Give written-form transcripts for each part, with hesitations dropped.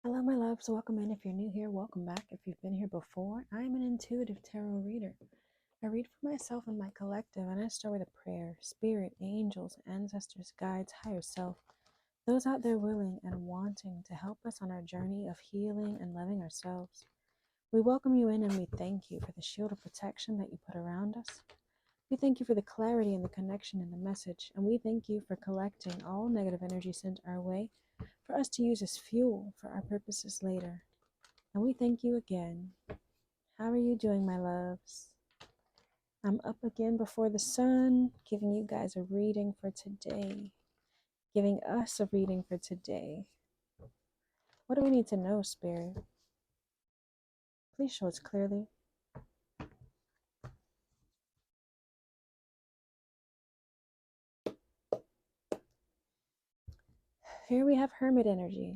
Hello, my loves. Welcome in. If you're new here, welcome back. If you've been here before, I'm an intuitive tarot reader. I read for myself and my collective, and I start with a prayer. Spirit, angels, ancestors, guides, higher self, those out there willing and wanting to help us on our journey of healing and loving ourselves. We welcome you in and we thank you for the shield of protection that you put around us. We thank you for the clarity and the connection in the message, and we thank you for collecting all negative energy sent our way for us to use as fuel for our purposes later. And we thank you again. How are you doing, my loves? I'm up again before the sun, giving you guys a reading for today, giving us a reading for today. What do we need to know, Spirit? Please show us clearly. Here we have hermit energy,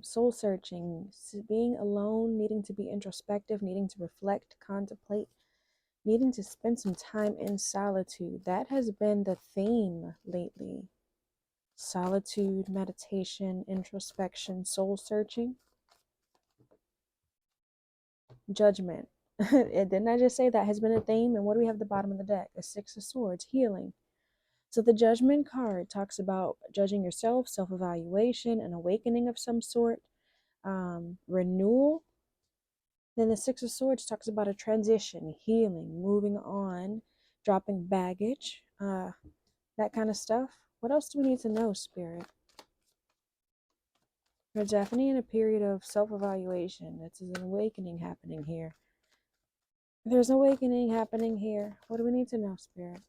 soul searching, being alone, needing to be introspective, needing to reflect, contemplate, needing to spend some time in solitude. That has been the theme lately. Solitude, meditation, introspection, soul searching, judgment. Didn't I just say that has been a theme? And what do we have at the bottom of the deck? A Six of Swords, healing. So the Judgment card talks about judging yourself, self-evaluation, an awakening of some sort, renewal. Then the Six of Swords talks about a transition, healing, moving on, dropping baggage, that kind of stuff. What else do we need to know, Spirit? We're definitely in a period of self-evaluation. It's an awakening happening here. There's an awakening happening here. What do we need to know, Spirit?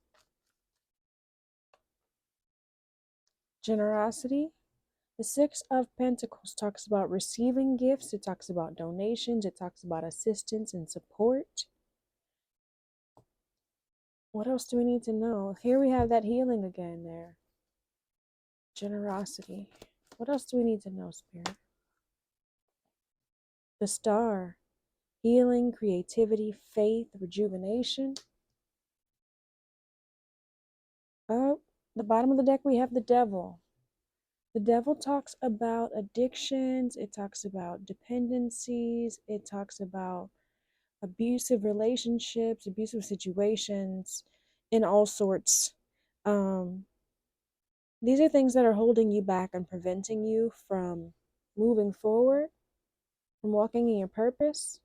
Generosity. The Six of Pentacles talks about receiving gifts. It talks about donations. It talks about assistance and support. What else do we need to know? Here we have that healing again there. Generosity. What else do we need to know, Spirit? The Star. Healing, creativity, faith, rejuvenation. Oh, the bottom of the deck we have the Devil. The Devil talks about addictions. It talks about dependencies. It talks about abusive relationships, abusive situations, in all sorts. These are things that are holding you back and preventing you from moving forward, from walking in your purpose.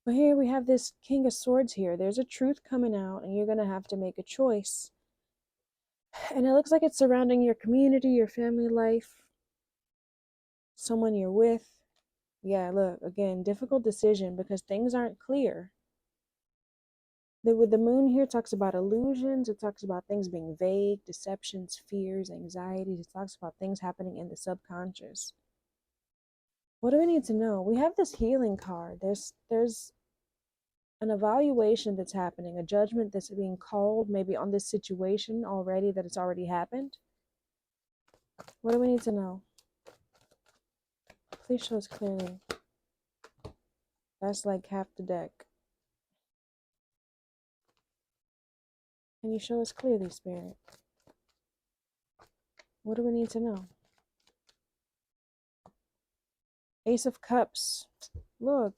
But here we have this King of Swords here. There's a truth coming out, and you're going to have to make a choice. And it looks like it's surrounding your community, your family life, someone you're with. Yeah, look, again, difficult decision because things aren't clear. With the moon here, talks about illusions. It talks about things being vague, deceptions, fears, anxieties. It talks about things happening in the subconscious. What do we need to know? We have this healing card. There's an evaluation that's happening, a judgment that's being called maybe on this situation already, that it's already happened. What do we need to know? Please show us clearly. That's like half the deck. Can you show us clearly, Spirit? What do we need to know? Ace of Cups. Look,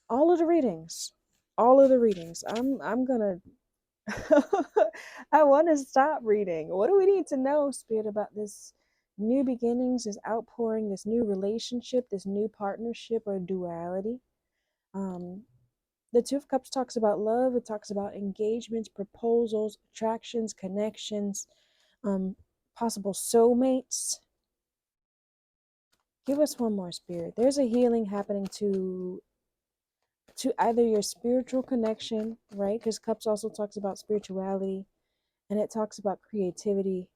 all of the readings. I'm gonna I want to stop reading. What do we need to know, Spirit, about this new beginnings, this outpouring, this new relationship, this new partnership or duality? The Two of Cups talks about love. It talks about engagements, proposals, attractions, connections, possible soulmates. Give us one more, Spirit. There's a healing happening to either your spiritual connection, right? Because Cups also talks about spirituality, and it talks about creativity,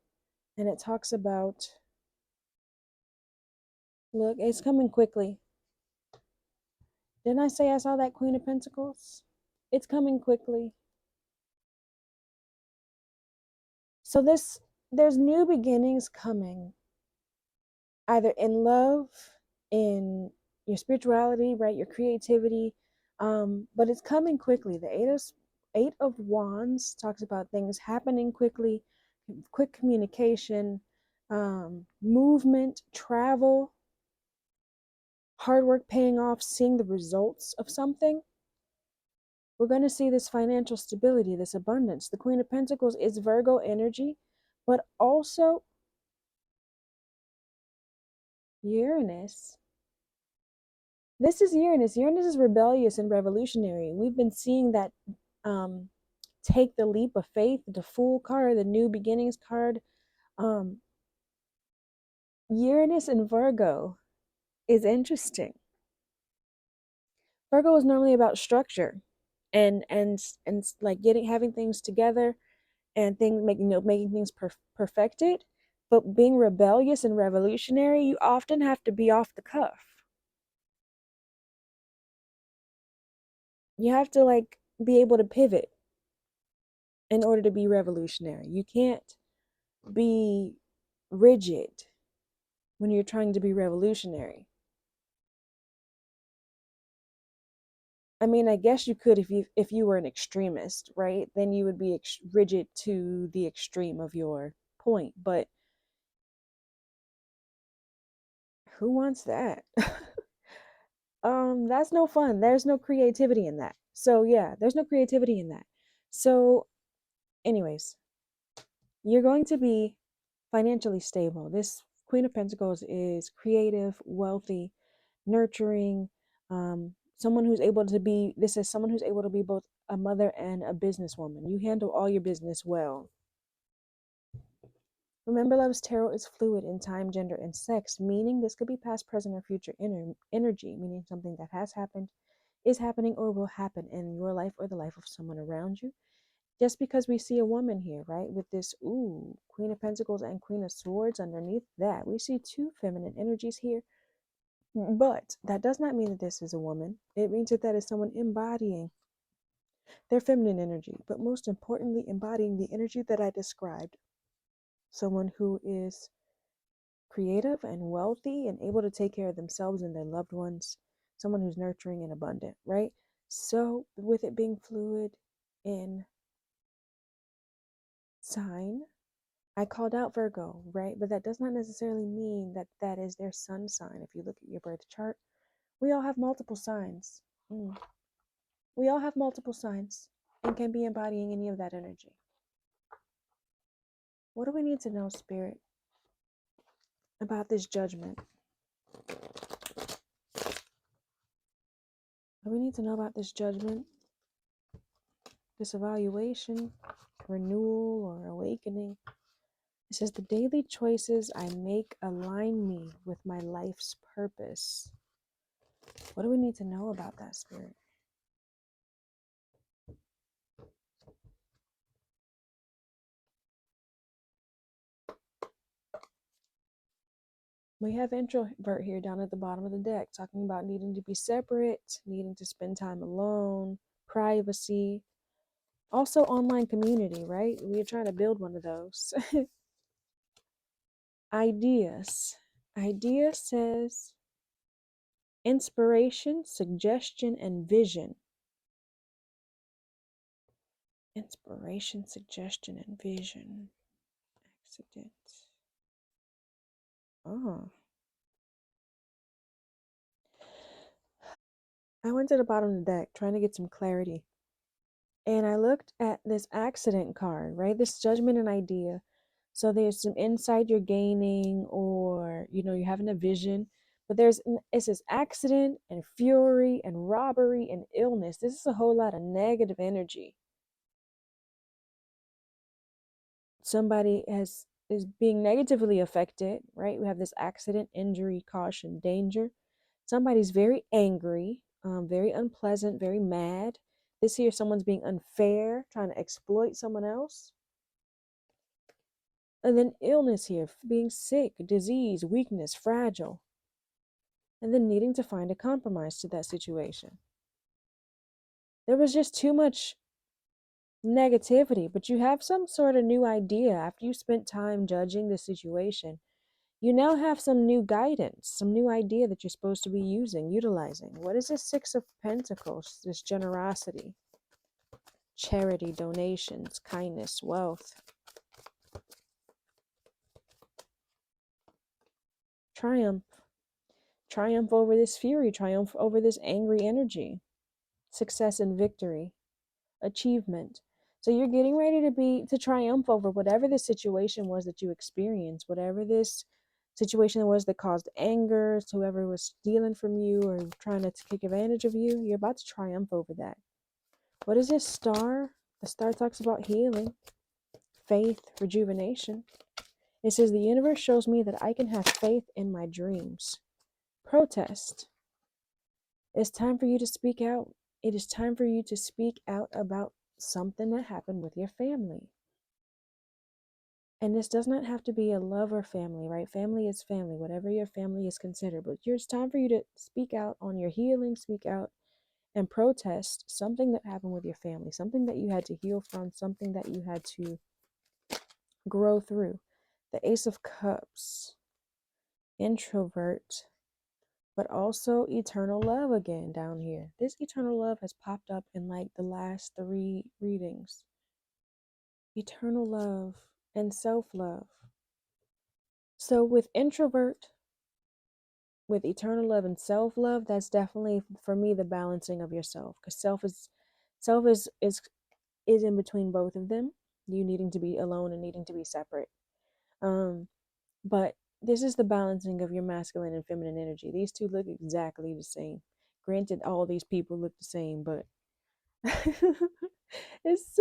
and it talks about, look, it's coming quickly. Didn't I say I saw that Queen of Pentacles? It's coming quickly. So there's new beginnings coming, either in love, in your spirituality, right? Your creativity, but it's coming quickly. The Eight of Wands talks about things happening quickly, quick communication, movement, travel, hard work paying off, seeing the results of something. We're going to see this financial stability, this abundance. The Queen of Pentacles is Virgo energy, but also Uranus. This is Uranus. Uranus is rebellious and revolutionary. We've been seeing that take the leap of faith, the Fool card, the New Beginnings card. Uranus and Virgo is interesting. Virgo is normally about structure and like having things together and making things perfected. But being rebellious and revolutionary, you often have to be off the cuff. You have to like be able to pivot in order to be revolutionary. You can't be rigid when you're trying to be revolutionary. I mean, I guess you could if you were an extremist, right? Then you would be rigid to the extreme of your point. But who wants that? That's no fun. There's no creativity in that. So yeah, there's no creativity in that. So, anyways, you're going to be financially stable. This Queen of Pentacles is creative, wealthy, nurturing, someone who's able to be, this is someone who's able to be both a mother and a businesswoman. You handle all your business well. Remember, Love's Tarot is fluid in time, gender, and sex, meaning this could be past, present, or future energy, meaning something that has happened, is happening, or will happen in your life or the life of someone around you. Just because we see a woman here, right, with this, Queen of Pentacles and Queen of Swords underneath that, we see two feminine energies here. But that does not mean that this is a woman. It means that that is someone embodying their feminine energy, but most importantly, embodying the energy that I described. Someone who is creative and wealthy and able to take care of themselves and their loved ones. Someone who's nurturing and abundant, right? So, with it being fluid in sign, I called out Virgo, right? But that does not necessarily mean that that is their sun sign. If you look at your birth chart, we all have multiple signs. We all have multiple signs and can be embodying any of that energy. What do we need to know, Spirit, about this judgment? What do we need to know about this judgment, this evaluation, renewal, or awakening? It says, the daily choices I make align me with my life's purpose. What do we need to know about that, Spirit? We have introvert here down at the bottom of the deck, talking about needing to be separate, needing to spend time alone, privacy. Also online community, right? We're trying to build one of those. Ideas. Idea says inspiration, suggestion, and vision. Inspiration, suggestion, and vision. Accident. Oh. I went to the bottom of the deck trying to get some clarity. And I looked at this accident card, right? This judgment and idea. So there's some insight you're gaining, or, you're having a vision. But it says accident and fury and robbery and illness. This is a whole lot of negative energy. Somebody is being negatively affected, right? We have this accident, injury, caution, danger. Somebody's very angry, very unpleasant, very mad. This here, someone's being unfair, trying to exploit someone else. And then illness here, being sick, disease, weakness, fragile. And then needing to find a compromise to that situation. There was just too much negativity, but you have some sort of new idea after you spent time judging the situation. You now have some new guidance, some new idea that you're supposed to be utilizing. What is this Six of Pentacles, this generosity? charity, donations, kindness, wealth. Triumph. Triumph over this fury, triumph over this angry energy. Success and victory, achievement. So you're getting ready to triumph over whatever this situation was that you experienced, whatever this situation was that caused anger to whoever was stealing from you or trying to take advantage of you. You're about to triumph over that. What is this star? The star talks about healing, faith, rejuvenation. It says the universe shows me that I can have faith in my dreams. Protest. It's time for you to speak out. It is time for you to speak out about something that happened with your family. And this does not have to be a lover family, right? Family is family, whatever your family is considered. But it's time for you to speak out on your healing, speak out and protest something that happened with your family, something that you had to heal from, something that you had to grow through. The Ace of Cups, introvert, but also eternal love again down here. This eternal love has popped up in like the last 3 readings. Eternal love and self-love. So with introvert, with eternal love and self-love, that's definitely for me the balancing of yourself, because self is in between both of them, you needing to be alone and needing to be separate. But this is the balancing of your masculine and feminine energy. These two look exactly the same. Granted, all these people look the same, but it's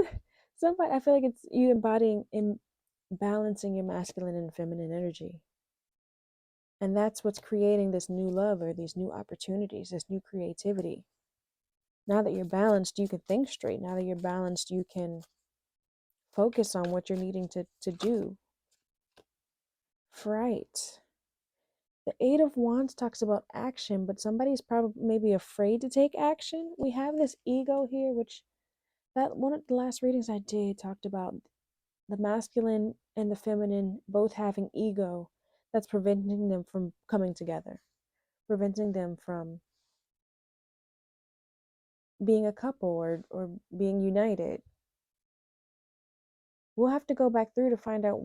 somebody. I feel like it's you embodying in balancing your masculine and feminine energy. And that's what's creating this new love or these new opportunities, this new creativity. Now that you're balanced, you can think straight. Now that you're balanced, you can focus on what you're needing to do. Right. The Eight of Wands talks about action, but somebody's probably maybe afraid to take action. We have this ego here, which that one of the last readings I did talked about the masculine and the feminine both having ego that's preventing them from coming together, preventing them from being a couple or being united. We'll have to go back through to find out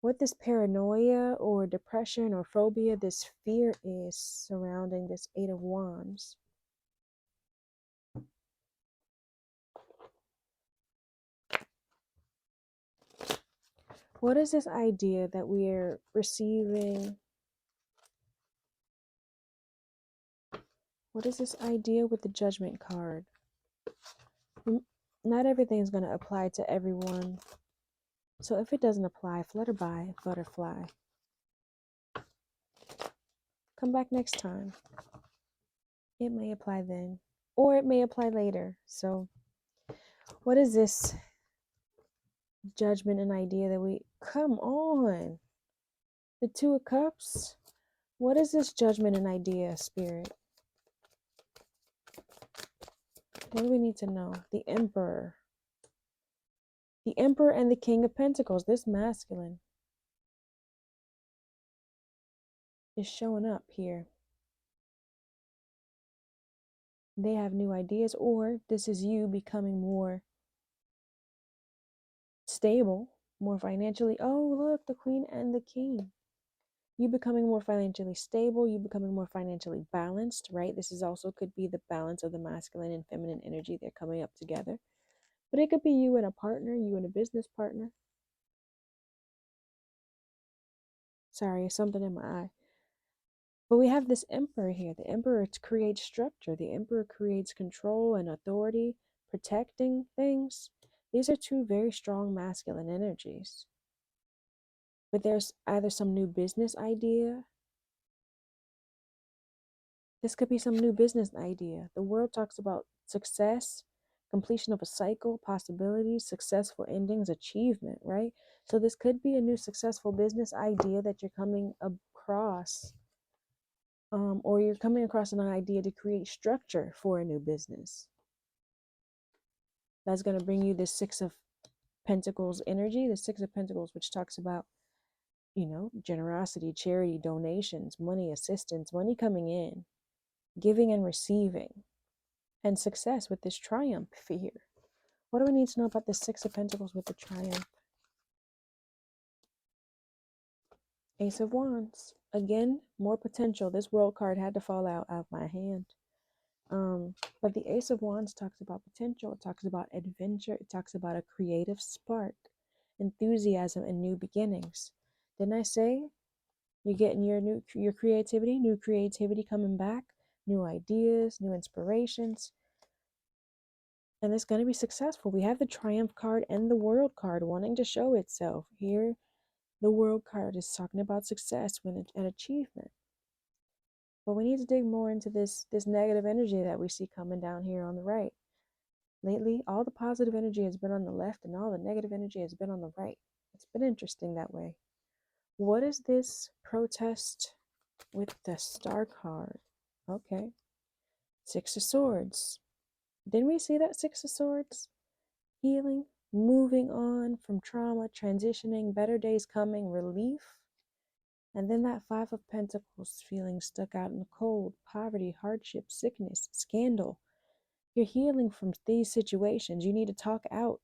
what this paranoia or depression or phobia, this fear is surrounding this Eight of Wands. What is this idea that we're receiving? What is this idea with the Judgment card? Not everything is going to apply to everyone. So if it doesn't apply, flutter by, butterfly. Come back next time. It may apply then, or it may apply later. So what is this judgment and idea that we... Come on. The Two of Cups. What is this judgment and idea, Spirit? What do we need to know? The Emperor. The Emperor and the King of Pentacles. This masculine is showing up here. They have new ideas, or this is you becoming more stable, more financially. Oh, look, the Queen and the King. You becoming more financially stable, you becoming more financially balanced, right? This is also could be the balance of the masculine and feminine energy. They're coming up together. But it could be you and a partner, you and a business partner. Sorry, something in my eye. But we have this Emperor here. The Emperor creates structure. The Emperor creates control and authority, protecting things. These are two very strong masculine energies. But there's either some new business idea. This could be some new business idea. The world talks about success, completion of a cycle, possibilities, successful endings, achievement, right? So this could be a new successful business idea that you're coming across. Or you're coming across an idea to create structure for a new business. That's going to bring you this Six of Pentacles energy, the Six of Pentacles, which talks about, generosity, charity, donations, money, assistance, money coming in, giving and receiving. and success with this triumph here. What do we need to know about the Six of Pentacles with the triumph? Ace of Wands. Again, more potential. This World card had to fall out of my hand. But the Ace of Wands talks about potential. It talks about adventure. It talks about a creative spark, enthusiasm, and new beginnings. Didn't I say you're getting your creativity coming back, new ideas, new inspirations, and it's going to be successful. We have the Triumph card and the World card wanting to show itself. Here, the World card is talking about success and achievement. But we need to dig more into this negative energy that we see coming down here on the right. Lately, all the positive energy has been on the left and all the negative energy has been on the right. It's been interesting that way. What is this protest with the Star card? Okay. Six of Swords. Didn't we see that Six of Swords? Healing, moving on from trauma, transitioning, better days coming, relief. And then that Five of Pentacles, feeling stuck out in the cold, poverty, hardship, sickness, scandal. You're healing from these situations. You need to talk out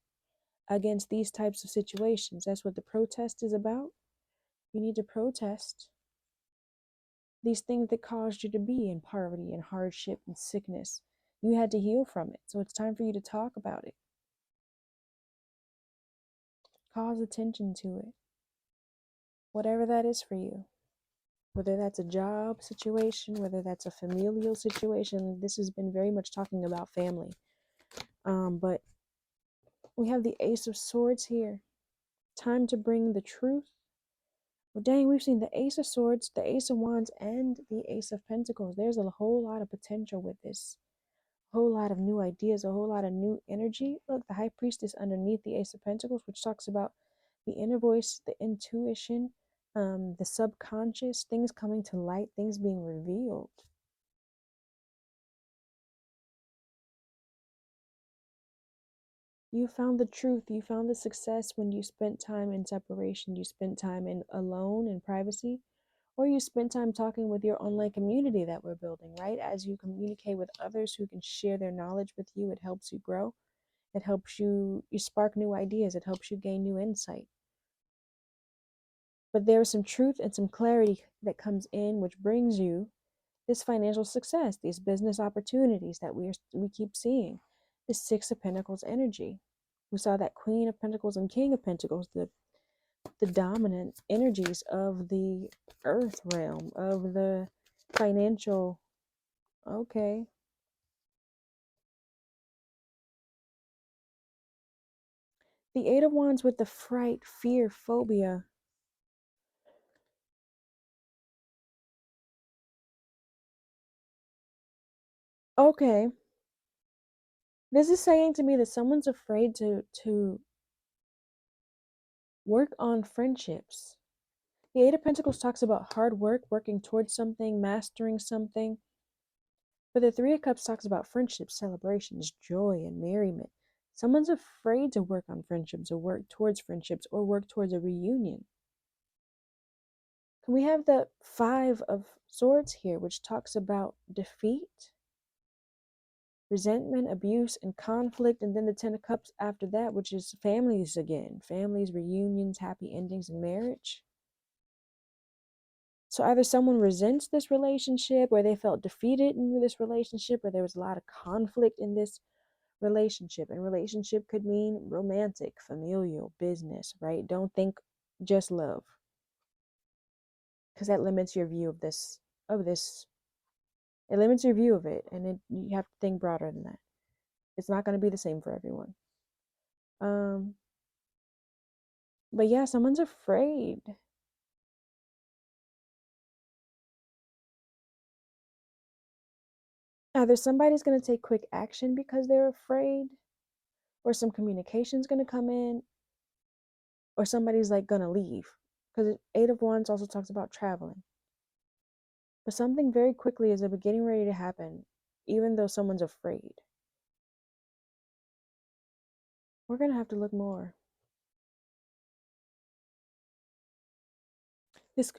against these types of situations. That's what the protest is about. You need to protest these things that caused you to be in poverty and hardship and sickness. You had to heal from it. So it's time for you to talk about it. Cause attention to it. Whatever that is for you. Whether that's a job situation, whether that's a familial situation. This has been very much talking about family. But we have the Ace of Swords here. Time to bring the truth. Well, dang, we've seen the Ace of Swords, the Ace of Wands, and the Ace of Pentacles. There's a whole lot of potential with this. A whole lot of new ideas, a whole lot of new energy. Look, the High Priestess underneath the Ace of Pentacles, which talks about the inner voice, the intuition, the subconscious, things coming to light, things being revealed. You found the truth. You found the success when you spent time in separation. You spent time in alone in privacy, or you spend time talking with your online community that we're building, right? As you communicate with others who can share their knowledge with you, it helps you grow. It helps you spark new ideas. It helps you gain new insight. But there is some truth and some clarity that comes in, which brings you this financial success, these business opportunities that we keep seeing. This Six of Pentacles energy. We saw that Queen of Pentacles and King of Pentacles, the dominant energies of the earth realm, of the financial. Okay. The Eight of Wands with the fright, fear, phobia. Okay. This is saying to me that someone's afraid to work on friendships. The Eight of Pentacles talks about hard work, working towards something, mastering something. But the Three of Cups talks about friendships, celebrations, joy, and merriment. Someone's afraid to work on friendships or work towards friendships or work towards a reunion. Can we have the Five of Swords here, which talks about defeat, resentment, abuse, and conflict, and then the Ten of Cups after that, which is families again. Families, reunions, happy endings, and marriage. So either someone resents this relationship, or they felt defeated in this relationship, or there was a lot of conflict in this relationship. And relationship could mean romantic, familial, business, right? Don't think just love, because that limits your view of this. It limits your view of it, and you have to think broader than that. It's not going to be the same for everyone. But yeah, someone's afraid. Either somebody's going to take quick action because they're afraid, or some communication's going to come in, or somebody's like going to leave. Because Eight of Wands also talks about traveling. But something very quickly is getting ready to happen, even though someone's afraid. We're going to have to look more.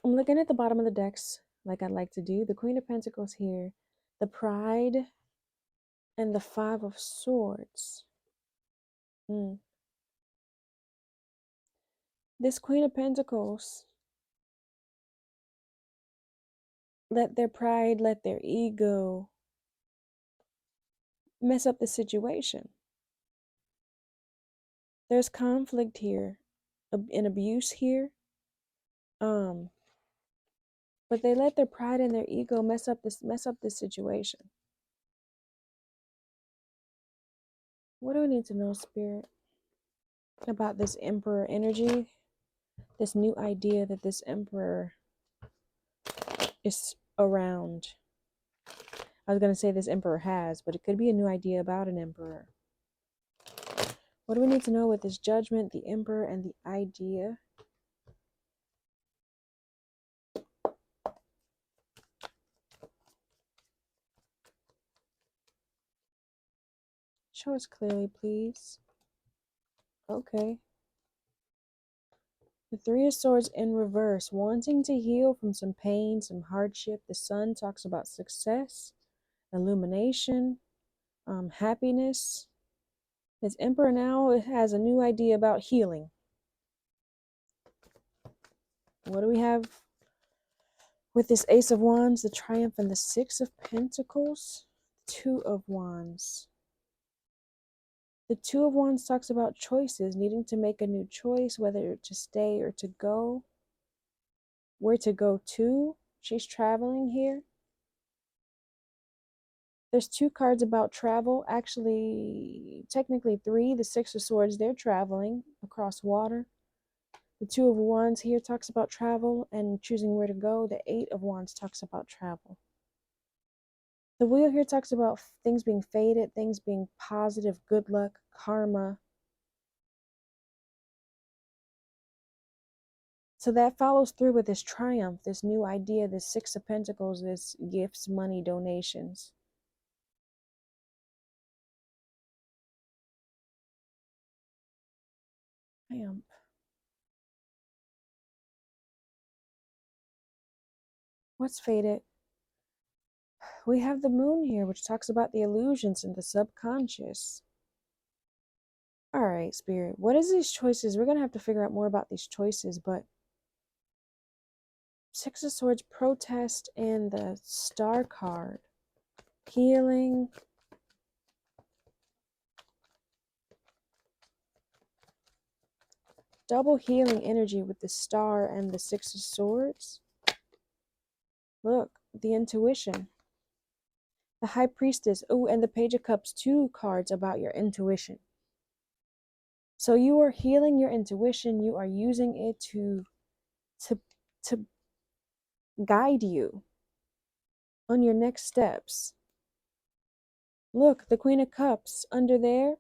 I'm looking at the bottom of the decks like I'd like to do. The Queen of Pentacles here. The Pride. and the Five of Swords. This Queen of Pentacles, let their pride, let their ego mess up the situation. There's conflict here, an abuse here. But they let their pride and their ego mess up this situation. What do we need to know, Spirit, about this Emperor energy? This new idea that this Emperor is around. I was going to say this Emperor has, but it could be a new idea about an Emperor. What do we need to know with this Judgment, the Emperor, and the idea? Show us clearly, please. Okay. The Three of Swords in reverse, wanting to heal from some pain, some hardship. The Sun talks about success, illumination, happiness. This Emperor now has a new idea about healing. What do we have with this Ace of Wands, the Triumph, and the Six of Pentacles? Two of Wands. The Two of Wands talks about choices, needing to make a new choice, whether to stay or to go. Where to go to? She's traveling here. There's two cards about travel. Actually, technically three. The Six of Swords, they're traveling across water. The Two of Wands here talks about travel and choosing where to go. The Eight of Wands talks about travel. The Wheel here talks about things being faded, things being positive, good luck, karma. So that follows through with this triumph, this new idea, this Six of Pentacles, this gifts, money, donations. Triumph. What's faded? We have the Moon here, which talks about the illusions and the subconscious. All right, Spirit, what is these choices? We're going to have to figure out more about these choices, but Six of Swords, protest, and the Star card. Healing. Double healing energy with the Star and the Six of Swords. Look, the intuition. The High Priestess. Oh, and the Page of Cups, two cards about your intuition. So you are healing your intuition. You are using it to guide you on your next steps. Look, the Queen of Cups under there.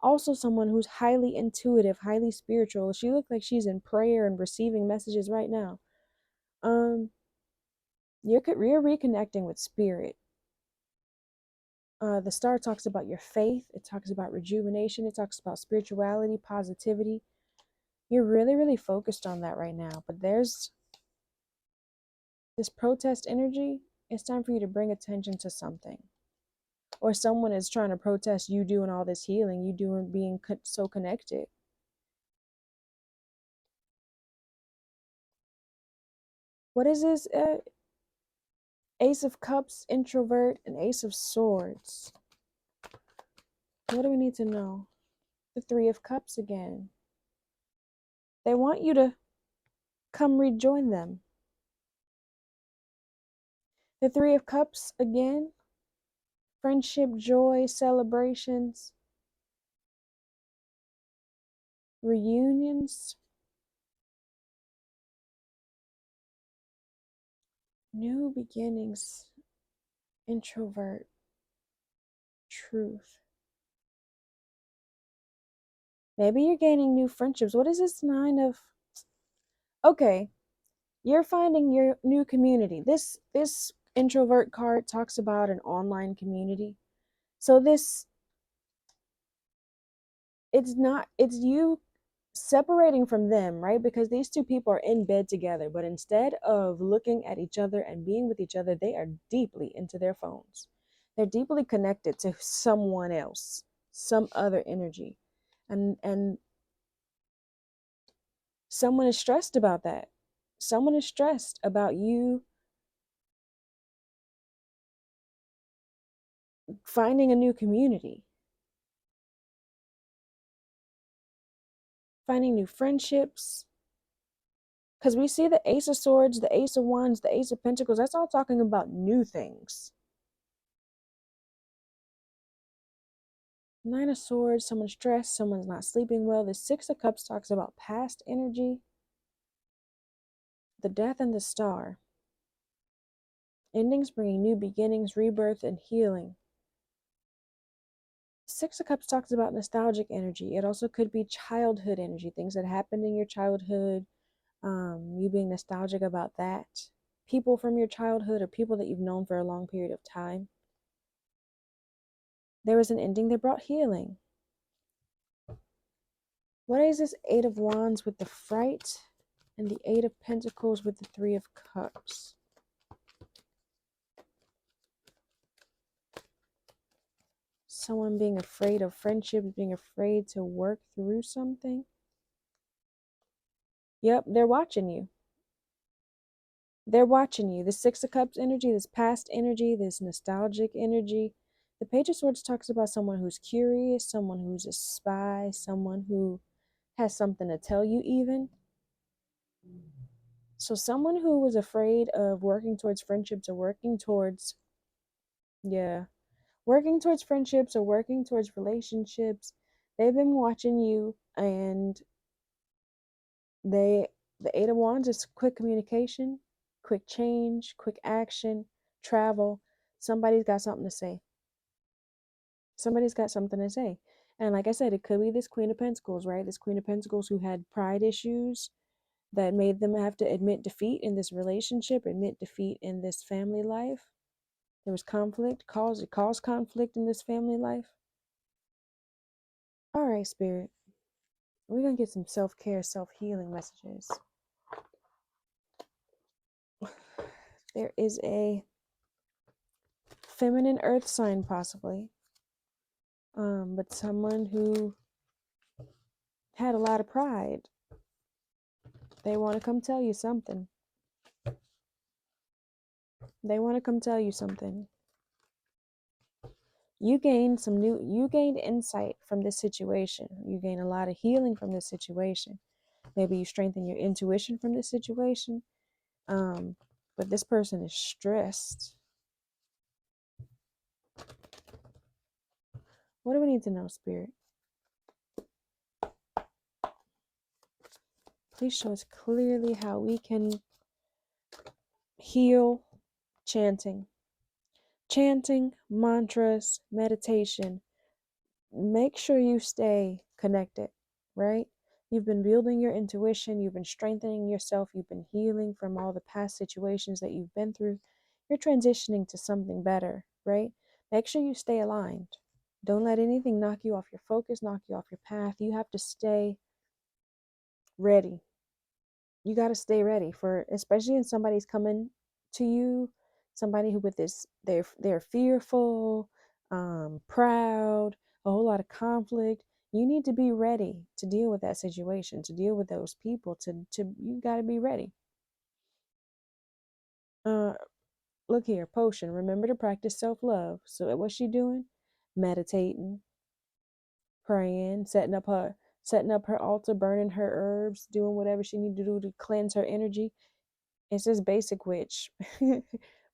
Also someone who's highly intuitive, highly spiritual. She looks like she's in prayer and receiving messages right now. You're reconnecting with spirit. The Star talks about your faith. It talks about rejuvenation. It talks about spirituality, positivity. You're really, really focused on that right now. But there's this protest energy. It's time for you to bring attention to something. Or someone is trying to protest you doing all this healing, you doing being so connected. What is this? Ace of Cups, introvert, and Ace of Swords. What do we need to know? The Three of Cups again. They want you to come rejoin them. The Three of Cups again. Friendship, joy, celebrations, reunions, new beginnings, introvert, truth. Maybe you're gaining new friendships. What is this Nine of? Okay, you're finding your new community. This introvert card talks about an online community. So it's you separating from them, right? Because these two people are in bed together, but instead of looking at each other and being with each other, they are deeply into their phones. They're deeply connected to someone else, some other energy. And someone is stressed about that. Someone is stressed about you finding a new community, finding new friendships. Because we see the Ace of Swords, the Ace of Wands, the Ace of Pentacles. That's all talking about new things. Nine of Swords, someone's stressed, someone's not sleeping well. The Six of Cups talks about past energy. The Death and the Star. Endings bringing new beginnings, rebirth, and healing. Six of Cups talks about nostalgic energy. It also could be childhood energy, things that happened in your childhood, you being nostalgic about that. People from your childhood or people that you've known for a long period of time. There was an ending that brought healing. What is this Eight of Wands with the Fright and the Eight of Pentacles with the Three of Cups? Someone being afraid of friendships, being afraid to work through something. Yep, they're watching you. They're watching you. The Six of Cups energy, this past energy, this nostalgic energy. The Page of Swords talks about someone who's curious, someone who's a spy, someone who has something to tell you even. So someone who was afraid of working towards friendships or working towards friendships or working towards relationships, they've been watching you, and the Eight of Wands is quick communication, quick change, quick action, travel. Somebody's got something to say. Somebody's got something to say. And like I said, it could be this Queen of Pentacles, right? This Queen of Pentacles who had pride issues that made them have to admit defeat in this relationship, admit defeat in this family life. There was conflict, it caused conflict in this family life. All right, Spirit. We're going to get some self-care, self-healing messages. There is a feminine earth sign possibly, but someone who had a lot of pride. They want to come tell you something. You gained insight from this situation. You gain a lot of healing from this situation. Maybe you strengthen your intuition from this situation. But this person is stressed. What do we need to know, Spirit? Please show us clearly how we can heal. Chanting, mantras, meditation. Make sure you stay connected, right? You've been building your intuition. You've been strengthening yourself. You've been healing from all the past situations that you've been through. You're transitioning to something better, right? Make sure you stay aligned. Don't let anything knock you off your focus, knock you off your path. You have to stay ready. You got to stay ready for, especially if somebody's coming to you, somebody who with this, they're fearful, proud, a whole lot of conflict. You need to be ready to deal with that situation, to deal with those people, you got to be ready. Look here, potion. Remember to practice self-love. So what's she doing? Meditating, praying, setting up her altar, burning her herbs, doing whatever she need to do to cleanse her energy. It's just basic witch.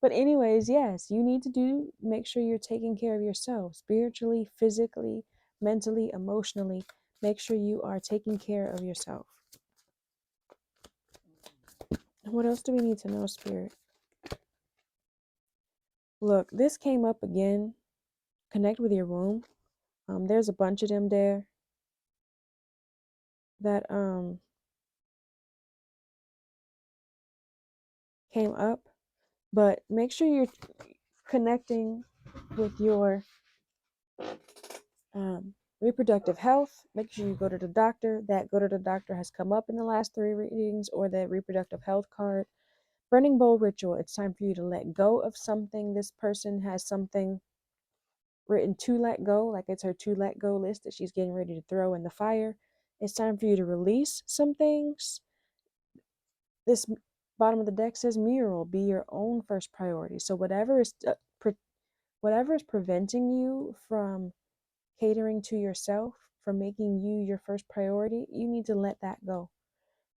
But anyways, yes, you need to make sure you're taking care of yourself spiritually, physically, mentally, emotionally. Make sure you are taking care of yourself. What else do we need to know, Spirit? Look, this came up again. Connect with your womb. There's a bunch of them there that came up, but make sure you're connecting with your reproductive health. Make sure you go to the doctor. That go to the doctor has come up in the last 3 readings, or the reproductive health card. Burning bowl ritual. It's time for you to let go of something. This person has something written to let go, like it's her to let go list that she's getting ready to throw in the fire. It's time for you to release some things. This bottom of the deck says mural, be your own first priority. So whatever is preventing you from catering to yourself, from making you your first priority, you need to let that go.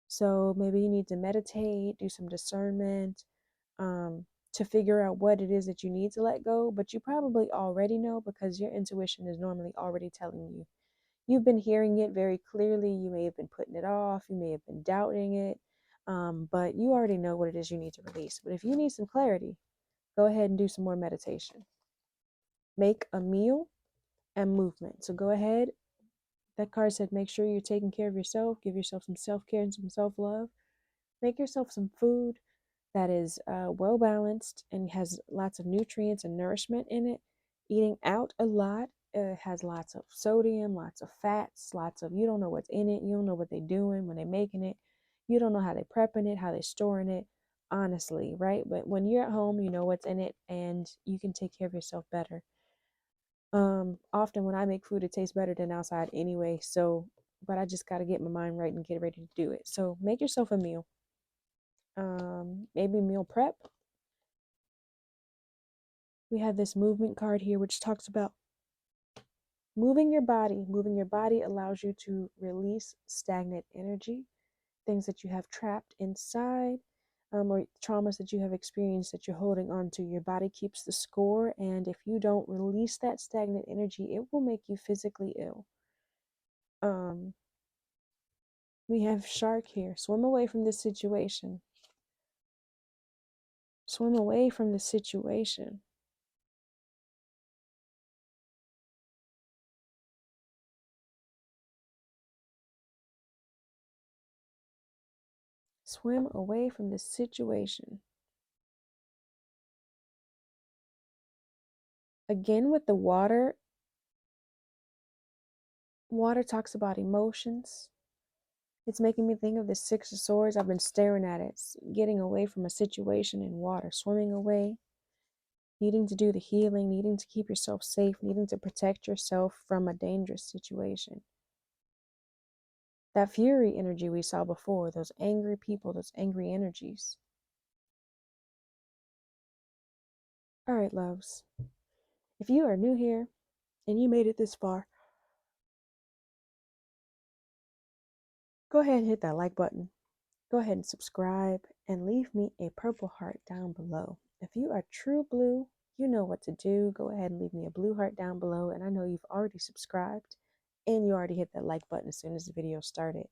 So maybe you need to meditate, do some discernment, to figure out what it is that you need to let go. But you probably already know, because your intuition is normally already telling you. You've been hearing it very clearly. You may have been putting it off. You may have been doubting it. But you already know what it is you need to release. But if you need some clarity, go ahead and do some more meditation. Make a meal and movement. So go ahead. That card said, make sure you're taking care of yourself. Give yourself some self-care and some self-love. Make yourself some food that is well balanced and has lots of nutrients and nourishment in it. Eating out a lot has lots of sodium, lots of fats, you don't know what's in it. You don't know what they're doing when they're making it. You don't know how they're prepping it, how they're storing it, honestly, right? But when you're at home, you know what's in it and you can take care of yourself better. Often when I make food, it tastes better than outside anyway. So, but I just got to get my mind right and get ready to do it. So make yourself a meal. Maybe meal prep. We have this movement card here, which talks about moving your body. Moving your body allows you to release stagnant energy, things that you have trapped inside, or traumas that you have experienced that you're holding on to. Your body keeps the score, and if you don't release that stagnant energy, it will make you physically ill. We have shark here. Swim away from this situation. Swim away from the situation. Swim away from the situation. Again, with the water talks about emotions. It's making me think of the Six of Swords. I've been staring at it. It's getting away from a situation in water, swimming away, needing to do the healing, needing to keep yourself safe, needing to protect yourself from a dangerous situation. That fury energy we saw before, those angry people, those angry energies. All right, loves. If you are new here and you made it this far, go ahead and hit that like button. Go ahead and subscribe and leave me a purple heart down below. If you are true blue, you know what to do. Go ahead and leave me a blue heart down below. And I know you've already subscribed and you already hit that like button as soon as the video started.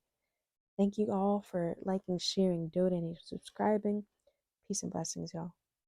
Thank you all for liking, sharing, donating, subscribing. Peace and blessings, y'all.